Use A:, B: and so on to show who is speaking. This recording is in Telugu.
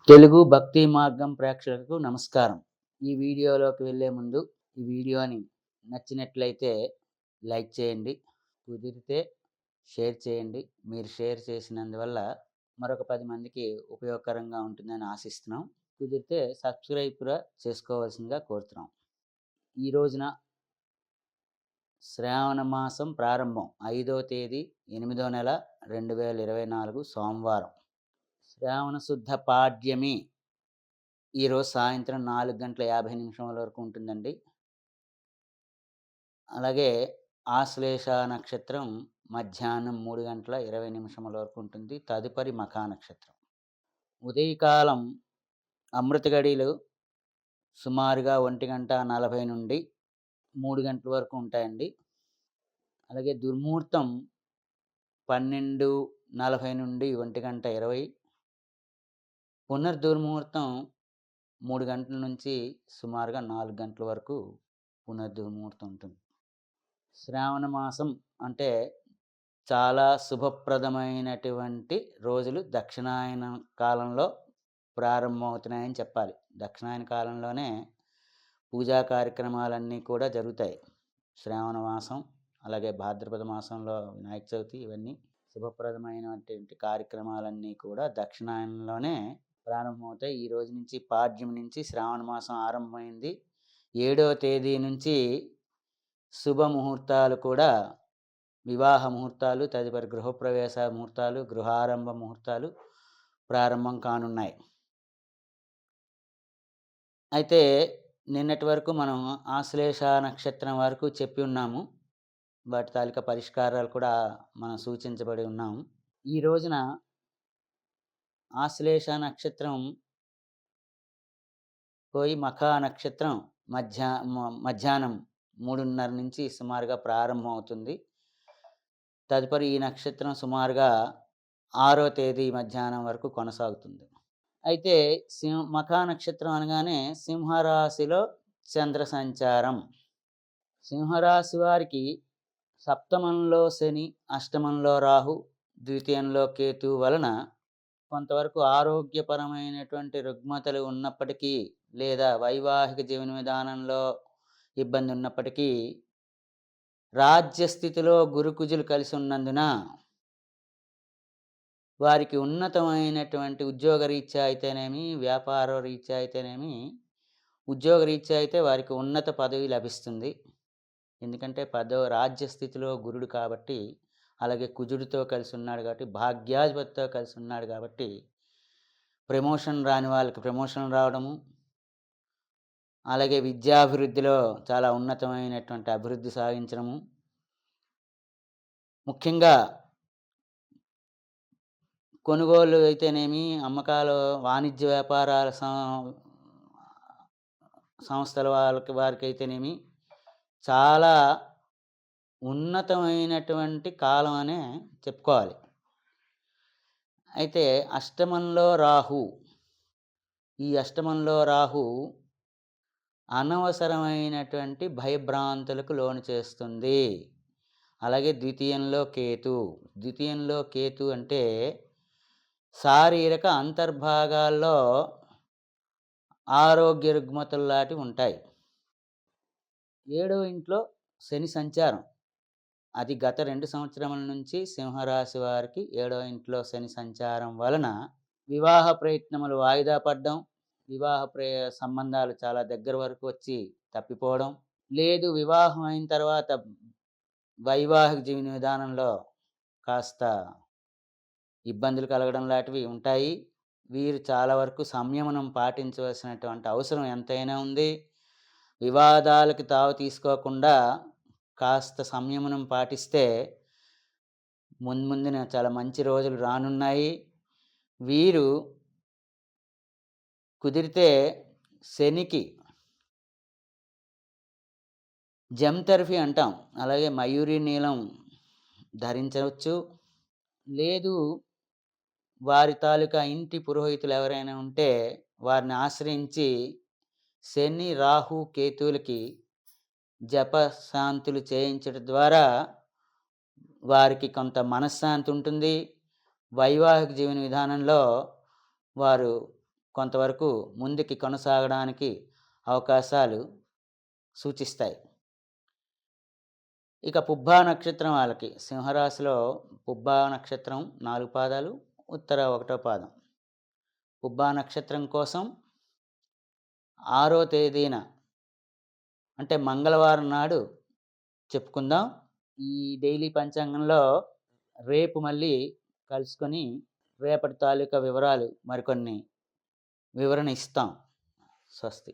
A: తెలుగు భక్తి మార్గం ప్రేక్షకులకు నమస్కారం. ఈ వీడియోలోకి వెళ్ళే ముందు ఈ వీడియోని నచ్చినట్లయితే లైక్ చేయండి. కుదిరితే షేర్ చేయండి. మీరు షేర్ చేసినందువల్ల మరొక 10 మందికి ఉపయోగకరంగా ఉంటుందని ఆశిస్తున్నాం. కుదిరితే సబ్స్క్రైబ్ కూడా చేసుకోవాల్సిందిగా కోరుతున్నాం. ఈ రోజున శ్రావణ మాసం ప్రారంభం 5వ తేదీ 8వ నెల 2024 సోమవారం. శ్రావణ శుద్ధ పాడ్యమి ఈరోజు సాయంత్రం 4:50 వరకు ఉంటుందండి. అలాగే ఆశ్లేష నక్షత్రం మధ్యాహ్నం 3:20 వరకు ఉంటుంది. తదుపరి మఖా నక్షత్రం. ఉదయకాలం అమృత గడియలు సుమారుగా 1:40 నుండి 3 గంటల వరకు ఉంటాయండి. అలాగే దుర్ముహూర్తం 12:40 నుండి 1:20. పునర్దుర్ముహూర్తం 3 గంటల నుంచి సుమారుగా 4 గంటల వరకు పునర్దుర్ముహూర్తం ఉంటుంది. శ్రావణ మాసం అంటే చాలా శుభప్రదమైనటువంటి రోజులు దక్షిణాయన కాలంలో ప్రారంభమవుతున్నాయని చెప్పాలి. దక్షిణాయన కాలంలోనే పూజా కార్యక్రమాలన్నీ కూడా జరుగుతాయి. శ్రావణ మాసం, అలాగే భాద్రపద మాసంలో వినాయక చవితి, ఇవన్నీ శుభప్రదమైనటువంటి కార్యక్రమాలన్నీ కూడా దక్షిణాయనంలోనే ప్రారంభమవుతాయి. ఈ రోజు నుంచి పాడ్యం నుంచి శ్రావణ మాసం ఆరంభమైంది. 7వ తేదీ నుంచి శుభముహూర్తాలు కూడా వివాహ ముహూర్తాలు, తదుపరి గృహప్రవేశ ముహూర్తాలు, గృహారంభ ముహూర్తాలు ప్రారంభం కానున్నాయి. అయితే నిన్నటి వరకు మనం ఆశ్లేష నక్షత్రం వరకు చెప్పి ఉన్నాము. వాటి తాలూకా పరిష్కారాలు కూడా మనం సూచించబడి ఉన్నాము. ఈ రోజున ఆశ్లేష నక్షత్రం పోయి మఖా నక్షత్రం మధ్యాహ్నం 3:30 నుంచి సుమారుగా ప్రారంభం అవుతుంది. తదుపరి ఈ నక్షత్రం సుమారుగా 6వ తేదీ మధ్యాహ్నం వరకు కొనసాగుతుంది. అయితే మఖా నక్షత్రం అనగానే సింహరాశిలో చంద్ర సంచారం. సింహరాశి వారికి సప్తమంలో శని, అష్టమంలో రాహు, ద్వితీయంలో కేతు వలన కొంతవరకు ఆరోగ్యపరమైనటువంటి రుగ్మతలు ఉన్నప్పటికీ, లేదా వైవాహిక జీవన విధానంలో ఇబ్బంది ఉన్నప్పటికీ, రాజ్యస్థితిలో గురుకుజులు కలిసి ఉన్నందున వారికి ఉన్నతమైనటువంటి ఉద్యోగరీత్యా అయితేనేమి, వ్యాపార రీత్యా అయితేనేమి, ఉద్యోగరీత్యా అయితే వారికి ఉన్నత పదవి లభిస్తుంది. ఎందుకంటే రాజ్యస్థితిలో గురుడు కాబట్టి, అలాగే కుజుడితో కలిసి ఉన్నాడు కాబట్టి, భాగ్యాధిపతితో కలిసి ఉన్నాడు కాబట్టి, ప్రమోషన్ రాని వాళ్ళకి ప్రమోషన్ రావడము, అలాగే విద్యాభివృద్ధిలో చాలా ఉన్నతమైనటువంటి అభివృద్ధి సాధించడము, ముఖ్యంగా కొనుగోలు అయితేనేమి, అమ్మకాలు, వాణిజ్య వ్యాపారాల సంస్థల వారికైతేనేమి చాలా ఉన్నతమైనటువంటి కాలం అనే చెప్పుకోవాలి. అయితే అష్టమంలో రాహు, ఈ అష్టమంలో రాహు అనవసరమైనటువంటి భయభ్రాంతులకు లోను చేస్తుంది. అలాగే ద్వితీయంలో కేతు అంటే శారీరక అంతర్భాగాల్లో ఆరోగ్య రుగ్మతలు లాంటివి ఉంటాయి. 7వ ఇంట్లో శని సంచారం, అది గత 2 సంవత్సరముల నుంచి సింహరాశి వారికి 7వ ఇంట్లో శని సంచారం వలన వివాహ ప్రయత్నములు వాయిదా పడడం, సంబంధాలు చాలా దగ్గర వరకు వచ్చి తప్పిపోవడం, లేదు వివాహం అయిన తర్వాత వైవాహిక జీవన విధానంలో కాస్త ఇబ్బందులు కలగడం లాంటివి ఉంటాయి. వీరు చాలా వరకు సంయమనం పాటించవలసినటువంటి అవసరం ఎంతైనా ఉంది. వివాదాలకు తావు తీసుకోకుండా కాస్త సంయమనం పాటిస్తే ముందున చాలా మంచి రోజులు రానున్నాయి. వీరు కుదిరితే శనికి జంతర్ఫీ అంటాం, అలాగే మయూరి నీలం ధరించవచ్చు. లేదు వారి తాలూకా ఇంటి పురోహితులు ఎవరైనా ఉంటే వారిని ఆశ్రయించి శని, రాహు, కేతువులకి జపశాంతులు చేయించడం ద్వారా వారికి కొంత మనశ్శాంతి ఉంటుంది. వైవాహిక జీవన విధానంలో వారు కొంతవరకు ముందుకి కొనసాగడానికి అవకాశాలు సూచిస్తాయి. ఇక పుబ్బా నక్షత్రం వాళ్ళకి సింహరాశిలో పుబ్బా నక్షత్రం 4 పాదాలు, ఉత్తర 1 పాదం. పుబ్బా నక్షత్రం కోసం 6వ తేదీన అంటే మంగళవారం నాడు చెప్పుకుందాం. ఈ డైలీ పంచాంగంలో రేపు మళ్ళీ కలుసుకొని రేపటి తాలూకా వివరాలు మరికొన్ని వివరణ ఇస్తాం. స్వస్తి.